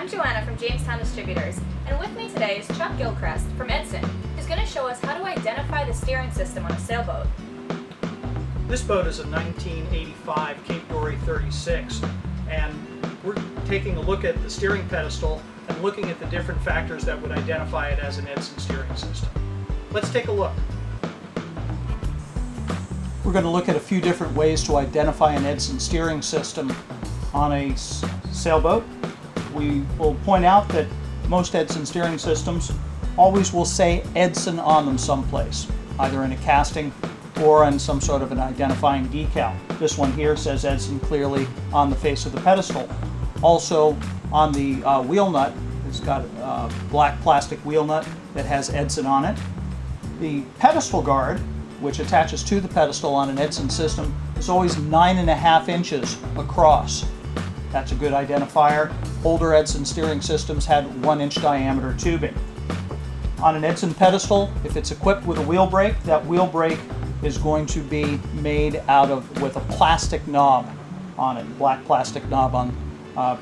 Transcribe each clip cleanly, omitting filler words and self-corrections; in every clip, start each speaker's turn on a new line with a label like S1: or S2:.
S1: I'm Joanna from Jamestown Distributors, and with me today is Chuck Gilchrist from Edson, who's going to show us how to identify the steering system on a sailboat.
S2: This boat is a 1985 Cape Dory 36, and we're taking a look at the steering pedestal and looking at the different factors that would identify it as an Edson steering system. Let's take a look.
S3: We're going to look at a few different ways to identify an Edson steering system on a sailboat. We will point out that most Edson steering systems always will say Edson on them someplace, either in a casting or on some sort of an identifying decal. This one here says Edson clearly on the face of the pedestal. Also on the wheel nut, it's got a black plastic wheel nut that has Edson on it. The pedestal guard, which attaches to the pedestal on an Edson system, is always 9.5 inches across. That's a good identifier. Older Edson steering systems had 1-inch diameter tubing. On an Edson pedestal, if it's equipped with a wheel brake, that wheel brake is going to be made with a plastic knob on it, black plastic knob on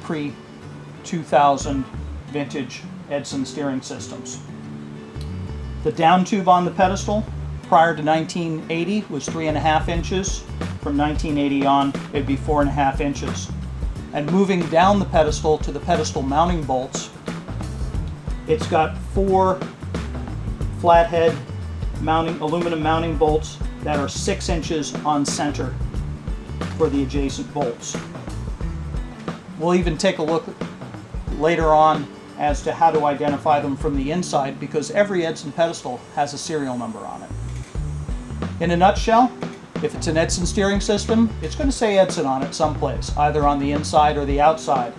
S3: pre-2000 vintage Edson steering systems. The down tube on the pedestal prior to 1980 was 3.5 inches. From 1980 on, it'd be 4.5 inches. And moving down the pedestal to the pedestal mounting bolts, it's got 4 flathead aluminum mounting bolts that are 6 inches on center for the adjacent bolts. We'll even take a look later on as to how to identify them from the inside, because every Edson pedestal has a serial number on it. In a nutshell, if it's an Edson steering system, it's going to say Edson on it someplace, either on the inside or the outside.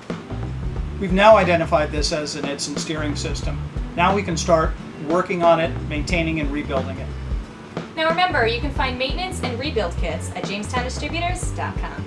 S3: We've now identified this as an Edson steering system. Now we can start working on it, maintaining and rebuilding it.
S1: Now remember, you can find maintenance and rebuild kits at JamestownDistributors.com.